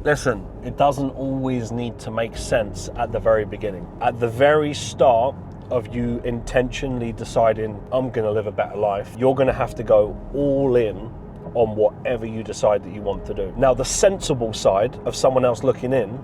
Listen, it doesn't always need to make sense at the very beginning. At the very start of you intentionally deciding, I'm going to live a better life, you're going to have to go all in on whatever you decide that you want to do. Now, the sensible side of someone else looking in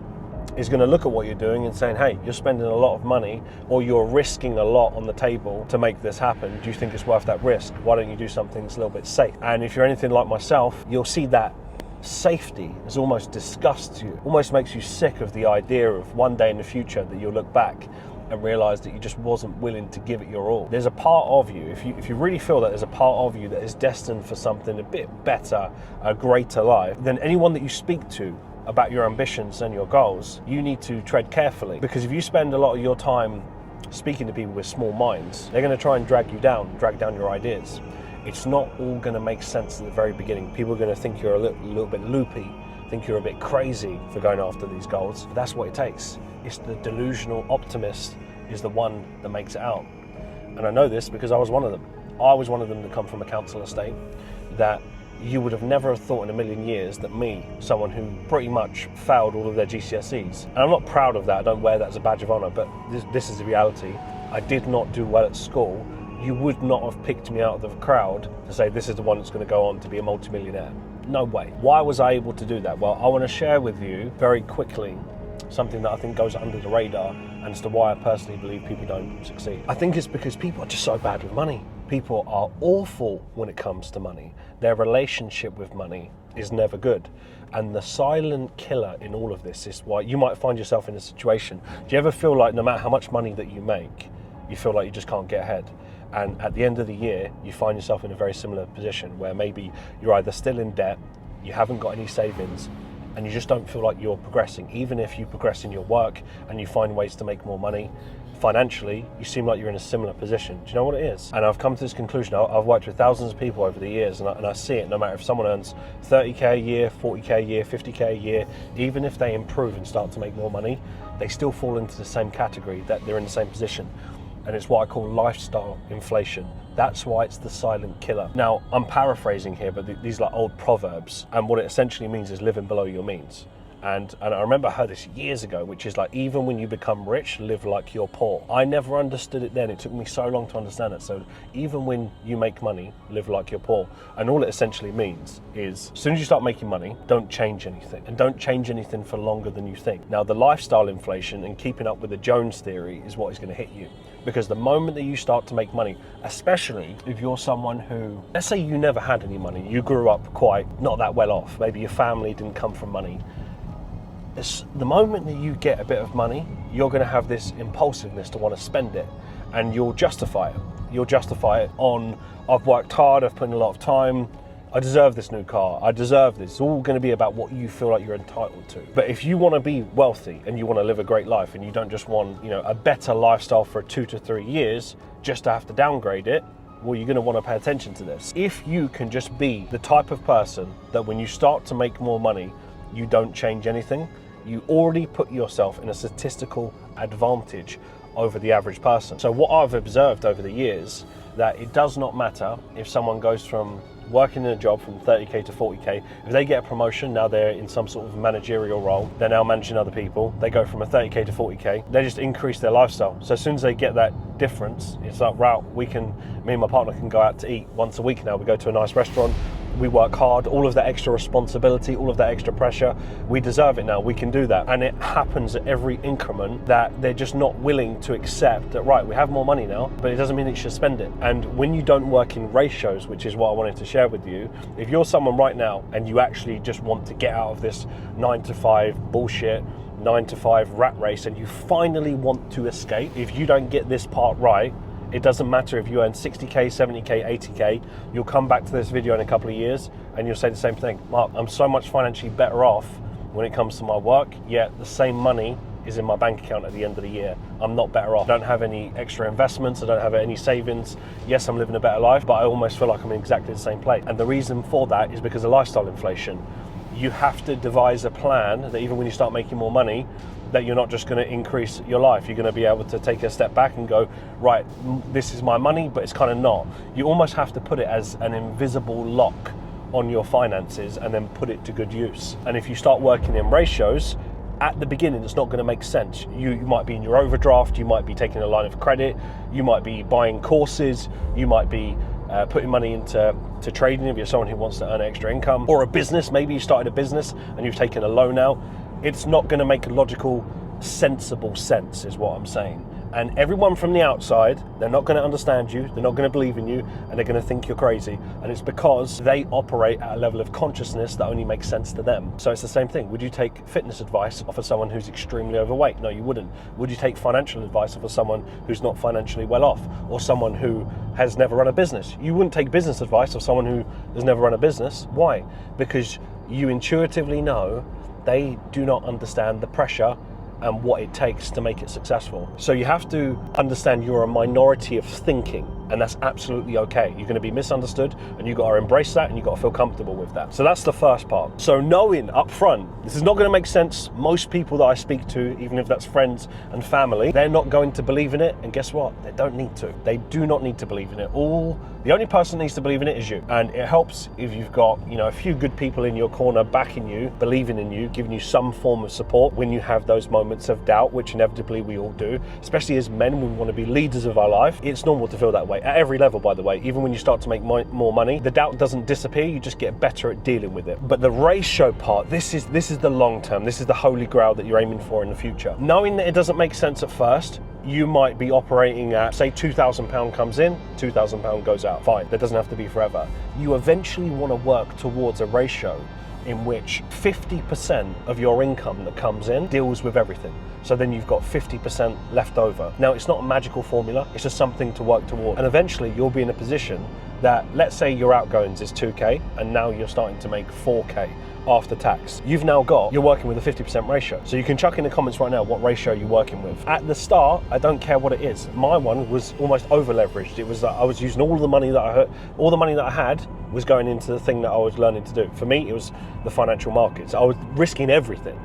is going to look at what you're doing and saying, hey, you're spending a lot of money, or you're risking a lot on the table to make this happen. Do you think it's worth that risk? Why don't you do something that's a little bit safe? And if you're anything like myself, you'll see that safety is almost disgusts you, almost makes you sick of the idea of one day in the future that you'll look back and realize that you just wasn't willing to give it your all. There's a part of you, if you really feel that there's a part of you that is destined for something a bit better, a greater life, then anyone that you speak to about your ambitions and your goals, you need to tread carefully. Because if you spend a lot of your time speaking to people with small minds, they're going to try and drag down your ideas. It's not all going to make sense at the very beginning. People are going to think you're a little bit loopy, think you're a bit crazy for going after these goals. But that's what it takes. It's the delusional optimist is the one that makes it out. And I know this because I was one of them. I was one of them to come from a council estate that you would have never thought in a million years that me, someone who pretty much failed all of their GCSEs, and I'm not proud of that, I don't wear that as a badge of honour, but this is the reality. I did not do well at school. You would not have picked me out of the crowd to say this is the one that's going to go on to be a multimillionaire. No way. Why was I able to do that? Well, I want to share with you very quickly something that I think goes under the radar and as to why I personally believe people don't succeed. I think it's because people are just so bad with money. People are awful when it comes to money. Their relationship with money is never good. And the silent killer in all of this is why you might find yourself in a situation. Do you ever feel like no matter how much money that you make, you feel like you just can't get ahead? And at the end of the year, you find yourself in a very similar position where maybe you're either still in debt, you haven't got any savings, and you just don't feel like you're progressing. Even if you progress in your work and you find ways to make more money, financially, you seem like you're in a similar position. Do you know what it is? And I've come to this conclusion. I've worked with thousands of people over the years, and I see it. No matter if someone earns 30k a year, 40k a year, 50k a year, even if they improve and start to make more money, they still fall into the same category, that they're in the same position. And it's what I call lifestyle inflation. That's why it's the silent killer. Now, I'm paraphrasing here, but these are like old proverbs, and what it essentially means is living below your means. And I remember I heard this years ago, which is like, even when you become rich, live like you're poor. I never understood it then. It took me so long to understand it. So even when you make money, live like you're poor. And all it essentially means is, as soon as you start making money, don't change anything. And don't change anything for longer than you think. Now, the lifestyle inflation and keeping up with the Jones theory is what is going to hit you. Because the moment that you start to make money, especially if you're someone who, let's say you never had any money, you grew up quite not that well off, maybe your family didn't come from money. The moment that you get a bit of money, you're going to have this impulsiveness to want to spend it, and you'll justify it. You'll justify it on, I've worked hard, I've put in a lot of time, I deserve this new car, I deserve this. It's all going to be about what you feel like you're entitled to. But if you want to be wealthy and you want to live a great life, and you don't just want, a better lifestyle for 2 to 3 years just to have to downgrade it, well, you're going to want to pay attention to this. If you can just be the type of person that when you start to make more money, you don't change anything, you already put yourself in a statistical advantage over the average person. So what I've observed over the years, that it does not matter if someone goes from working in a job from 30k to 40k, if they get a promotion, now they're in some sort of managerial role, they're now managing other people, they go from a 30k to 40k, they just increase their lifestyle. So as soon as they get that difference, it's like, wow, me and my partner can go out to eat once a week now. We go to a nice restaurant, we work hard, all of that extra responsibility, all of that extra pressure, we deserve it now, we can do that. And it happens at every increment that they're just not willing to accept that, right, we have more money now, but it doesn't mean that you should spend it. And when you don't work in ratios, which is what I wanted to share with you, if you're someone right now and you actually just want to get out of this 9 to 5 bullshit, 9 to 5 rat race, and you finally want to escape, if you don't get this part right, it doesn't matter if you earn 60k, 70k, 80k, you'll come back to this video in a couple of years and you'll say the same thing. Mark, I'm so much financially better off when it comes to my work, yet the same money is in my bank account at the end of the year. I'm not better off. I don't have any extra investments, I don't have any savings. Yes, I'm living a better life, but I almost feel like I'm in exactly the same place. And the reason for that is because of lifestyle inflation. You have to devise a plan that even when you start making more money, that you're not just going to increase your life. You're going to be able to take a step back and go, right, this is my money, but it's kind of not. You almost have to put it as an invisible lock on your finances and then put it to good use. And if you start working in ratios, at the beginning, it's not going to make sense. You might be in your overdraft, you might be taking a line of credit, you might be buying courses, you might be putting money into trading if you're someone who wants to earn extra income, or a business. Maybe you started a business and you've taken a loan out. It's not going to make a logical, sensible sense, is what I'm saying. And everyone from the outside, they're not going to understand you, they're not going to believe in you, and they're going to think you're crazy. And it's because they operate at a level of consciousness that only makes sense to them. So it's the same thing. Would you take fitness advice off of someone who's extremely overweight? No, you wouldn't. Would you take financial advice off of someone who's not financially well off, or someone who has never run a business? You wouldn't take business advice of someone who has never run a business. Why? Because you intuitively know they do not understand the pressure and what it takes to make it successful. So you have to understand you're a minority of thinking, and that's absolutely okay. You're going to be misunderstood, and you've got to embrace that, and you've got to feel comfortable with that. So that's the first part. So knowing up front, this is not going to make sense. Most people that I speak to, even if that's friends and family, they're not going to believe in it, and guess what? They don't need to. They do not need to believe in it. The only person that needs to believe in it is you. And it helps if you've got, a few good people in your corner backing you, believing in you, giving you some form of support when you have those moments of doubt, which inevitably we all do. Especially as men, we want to be leaders of our life. It's normal to feel that way at every level, by the way. Even when you start to make more money, the doubt doesn't disappear. You just get better at dealing with it. But the ratio part, this is the long term. This is the holy grail that you're aiming for in the future. Knowing that it doesn't make sense at first, you might be operating at, say, £2,000 comes in, £2,000 goes out. Fine, that doesn't have to be forever. You eventually want to work towards a ratio in which 50% of your income that comes in deals with everything. So then you've got 50% left over. Now, it's not a magical formula, it's just something to work toward. And eventually you'll be in a position that, let's say your outgoings is 2K, and now you're starting to make 4K after tax. You're working with a 50% ratio. So you can chuck in the comments right now what ratio you're working with. At the start, I don't care what it is. My one was almost over leveraged. It was that I was using all the money that I had was going into the thing that I was learning to do. For me, it was the financial markets. I was risking everything.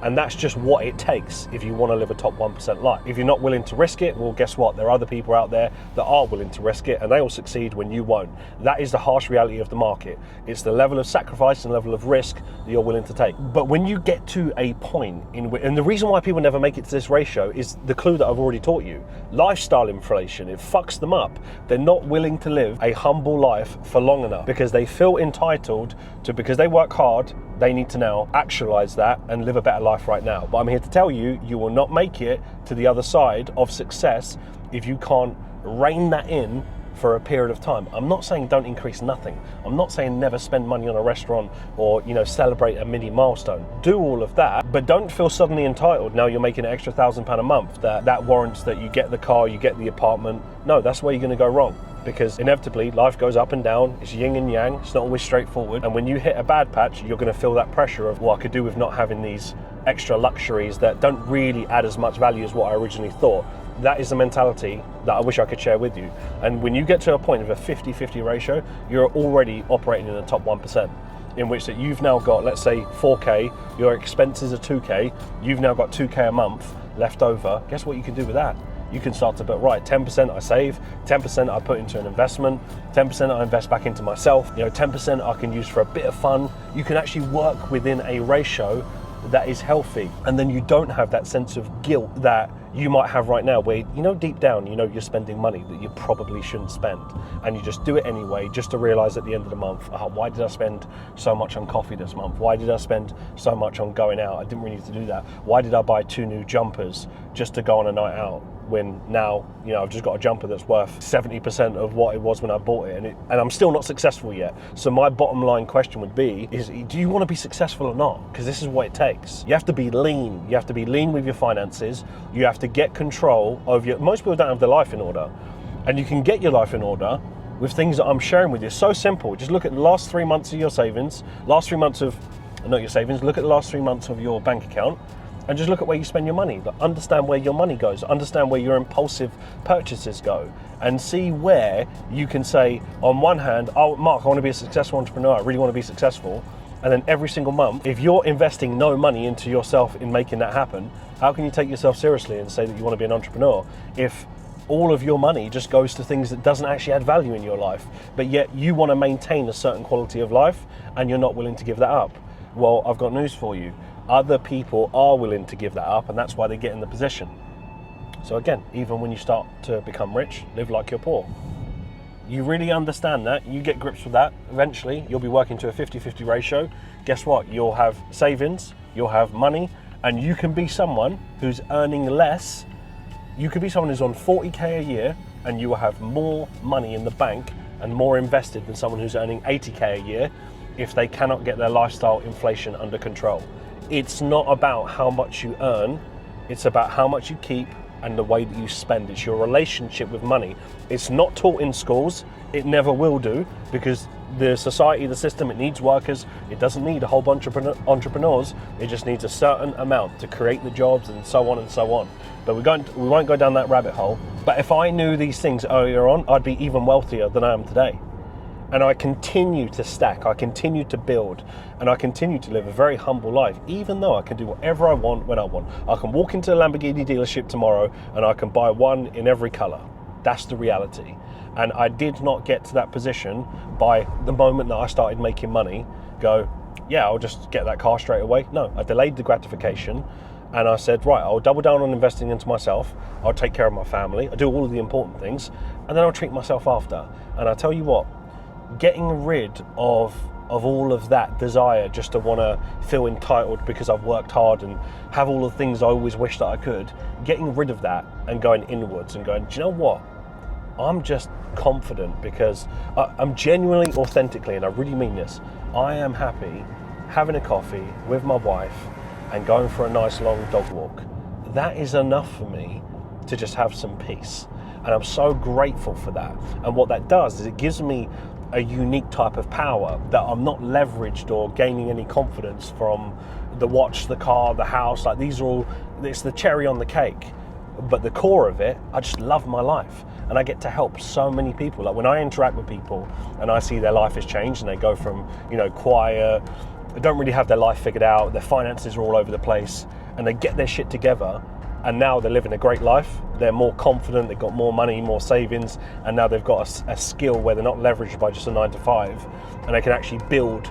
And that's just what it takes if you want to live a top 1% life. If you're not willing to risk it, well, guess what? There are other people out there that are willing to risk it, and they will succeed when you won't. That is the harsh reality of the market. It's the level of sacrifice and level of risk that you're willing to take. But when you get to a point and the reason why people never make it to this ratio is the clue that I've already taught you. Lifestyle inflation, it fucks them up. They're not willing to live a humble life for long enough because they feel entitled to, because they work hard, they need to now actualize that and live a better life right now. But I'm here to tell you, you will not make it to the other side of success if you can't rein that in for a period of time. I'm not saying don't increase nothing. I'm not saying never spend money on a restaurant or, celebrate a mini milestone. Do all of that, but don't feel suddenly entitled. Now you're making an extra £1,000 a month. That warrants that you get the car, you get the apartment. No, that's where you're going to go wrong. Because inevitably life goes up and down, it's yin and yang, it's not always straightforward, and when you hit a bad patch, you're going to feel that pressure of what I could do with not having these extra luxuries that don't really add as much value as what I originally thought. That is the mentality that I wish I could share with you. And when you get to a point of a 50-50 ratio, you're already operating in the top 1%. In which that you've now got, let's say 4K, your expenses are 2K, you've now got 2K a month left over. Guess what you can do with that? You can start to put, right, 10% I save, 10% I put into an investment, 10% I invest back into myself, 10% I can use for a bit of fun. You can actually work within a ratio that is healthy. And then you don't have that sense of guilt that you might have right now where, deep down, you're spending money that you probably shouldn't spend. And you just do it anyway, just to realize at the end of the month, why did I spend so much on coffee this month? Why did I spend so much on going out? I didn't really need to do that. Why did I buy 2 new jumpers just to go on a night out? When now, I've just got a jumper that's worth 70% of what it was when I bought it, and I'm still not successful yet. So my bottom line question would be, do you want to be successful or not? Because this is what it takes. You have to be lean. You have to be lean with your finances. You have to get control of most people don't have their life in order. And you can get your life in order with things that I'm sharing with you. It's so simple. Just look at the last 3 months of your savings, look at the last 3 months of your bank account, and just look at where you spend your money. Understand where your money goes. Understand where your impulsive purchases go. And see where you can say, on one hand, Mark, I want to be a successful entrepreneur. I really want to be successful. And then every single month, if you're investing no money into yourself in making that happen, how can you take yourself seriously and say that you want to be an entrepreneur if all of your money just goes to things that doesn't actually add value in your life, but yet you want to maintain a certain quality of life and you're not willing to give that up. Well, I've got news for you. Other people are willing to give that up, and that's why they get in the position. So again, even when you start to become rich, live like you're poor. You really understand that, you get grips with that, eventually you'll be working to a 50-50 ratio. Guess what? You'll have savings, you'll have money, and you can be someone who's earning less. You could be someone who's on 40k a year and you will have more money in the bank and more invested than someone who's earning 80k a year if they cannot get their lifestyle inflation under control. It's not about how much you earn, it's about how much you keep and the way that you spend. It's your relationship with money. It's not taught in schools, it never will do, because the society, the system, it needs workers. It doesn't need a whole bunch of entrepreneurs. It just needs a certain amount to create the jobs and so on and so on. But we won't go down that rabbit hole. But if I knew these things earlier on, I'd be even wealthier than I am today. And I continue to stack, I continue to build, and I continue to live a very humble life, even though I can do whatever I want when I want. I can walk into a Lamborghini dealership tomorrow and I can buy one in every color. That's the reality. And I did not get to that position by the moment that I started making money, go, yeah, I'll just get that car straight away. No, I delayed the gratification and I said, right, I'll double down on investing into myself. I'll take care of my family. I'll do all of the important things and then I'll treat myself after. And I tell you what, getting rid of all of that desire just to want to feel entitled because I've worked hard and have all the things I always wish that I could, getting rid of that and going inwards and going, do you know what? I'm just confident because I'm genuinely, authentically, and I really mean this, I am happy having a coffee with my wife and going for a nice long dog walk. That is enough for me to just have some peace. And I'm so grateful for that. And what that does is it gives me a unique type of power that I'm not leveraged or gaining any confidence from the watch, the car, the house. Like these are all, it's the cherry on the cake. But the core of it, I just love my life. And I get to help so many people. Like when I interact with people and I see their life has changed and they go from, quiet, they don't really have their life figured out, their finances are all over the place, and they get their shit together. And now they're living a great life. They're more confident, they've got more money, more savings, and now they've got a skill where they're not leveraged by just a 9-to-5, and they can actually build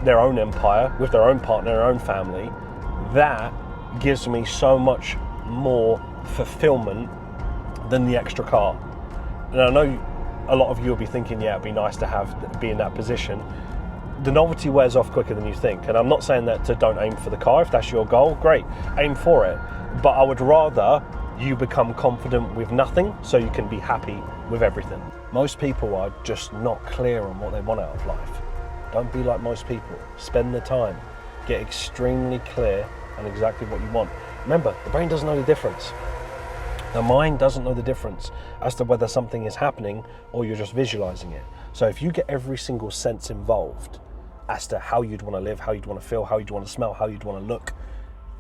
their own empire with their own partner, their own family. That gives me so much more fulfillment than the extra car. And I know a lot of you will be thinking, yeah, it'd be nice to be in that position. The novelty wears off quicker than you think. And I'm not saying that to don't aim for the car. If that's your goal, great, aim for it. But I would rather you become confident with nothing so you can be happy with everything. Most people are just not clear on what they want out of life. Don't be like most people. Spend the time. Get extremely clear on exactly what you want. Remember, the brain doesn't know the difference. The mind doesn't know the difference as to whether something is happening or you're just visualizing it. So if you get every single sense involved as to how you'd want to live, how you'd want to feel, how you'd want to smell, how you'd want to look,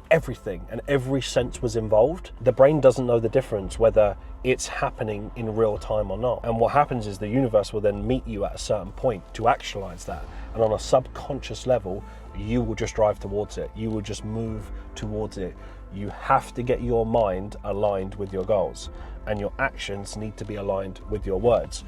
everything and every sense was involved, the brain doesn't know the difference whether it's happening in real time or not. And what happens is the universe will then meet you at a certain point to actualize that. And on a subconscious level, you will just drive towards it. You will just move towards it. You have to get your mind aligned with your goals, and your actions need to be aligned with your words.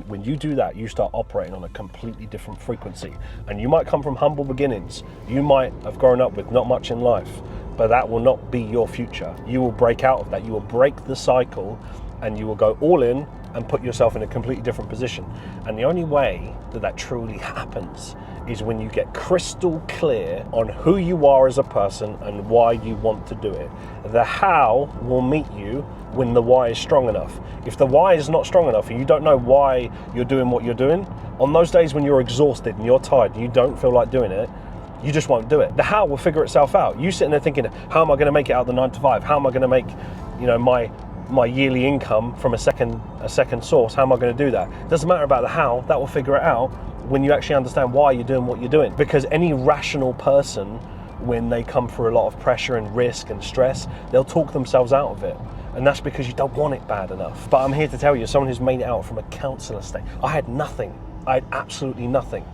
When you do that, you start operating on a completely different frequency. And you might come from humble beginnings. You might have grown up with not much in life, but that will not be your future. You will break out of that. You will break the cycle and you will go all in and put yourself in a completely different position. And the only way that that truly happens is when you get crystal clear on who you are as a person and why you want to do it. The how will meet you when the why is strong enough. If the why is not strong enough and you don't know why you're doing what you're doing, on those days when you're exhausted and you're tired and you don't feel like doing it, you just won't do it. The how will figure itself out. You sitting there thinking, how am I going to make it out of the 9-to-5? How am I going to make, my yearly income from a second source? How am I going to do that? It doesn't matter about the how. That will figure it out when you actually understand why you're doing what you're doing. Because any rational person, when they come through a lot of pressure and risk and stress, they'll talk themselves out of it. And that's because you don't want it bad enough. But I'm here to tell you, someone who's made it out from a counsellor state. I had nothing. I had absolutely nothing.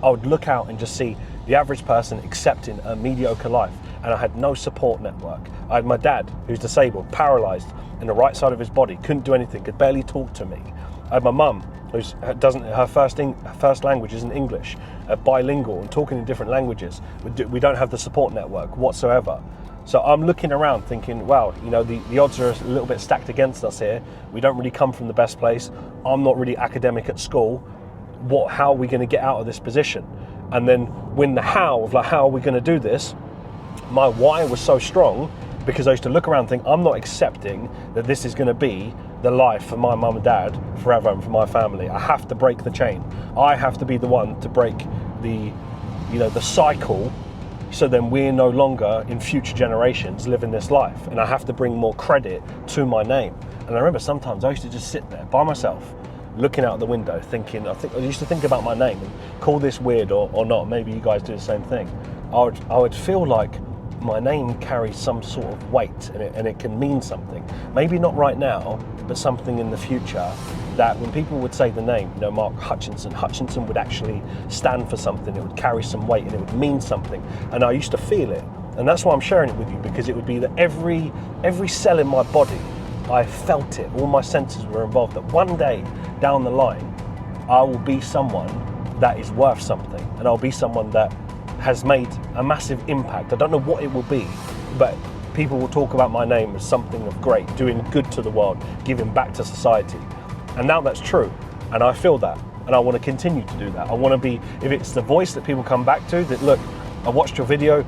I would look out and just see the average person accepting a mediocre life. And I had no support network. I had my dad, who's disabled, paralyzed in the right side of his body, couldn't do anything, could barely talk to me. I had my mum, her first language isn't English, bilingual and talking in different languages. We don't have the support network whatsoever. So I'm looking around thinking, wow, you know, the odds are a little bit stacked against us here. We don't really come from the best place. I'm not really academic at school. How are we going to get out of this position? And then when the how of like, how are we going to do this? My why was so strong because I used to look around and think, I'm not accepting that this is going to be the life for my mum and dad forever and for my family. I have to break the chain. I have to be the one to break the cycle, so then we're no longer in future generations living this life. And I have to bring more credit to my name. And I remember sometimes I used to just sit there by myself, looking out the window, thinking, I used to think about my name and call this weird or not. Maybe you guys do the same thing. I would feel like my name carries some sort of weight and it can mean something. Maybe not right now, but something in the future, that when people would say the name, you know, Mark Hutchinson would actually stand for something. It would carry some weight and it would mean something. And I used to feel it. And that's why I'm sharing it with you, because it would be that every cell in my body, I felt it. All my senses were involved, that one day down the line, I will be someone that is worth something. And I'll be someone that has made a massive impact. I don't know what it will be, but people will talk about my name as something of great, doing good to the world, giving back to society. And now that's true, and I feel that, and I want to continue to do that. I want to be, if it's the voice that people come back to, that look, I watched your video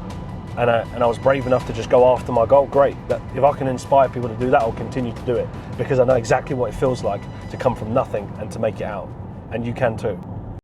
and I was brave enough to just go after my goal, great. That if I can inspire people to do that, I'll continue to do it, because I know exactly what it feels like to come from nothing and to make it out, and you can too.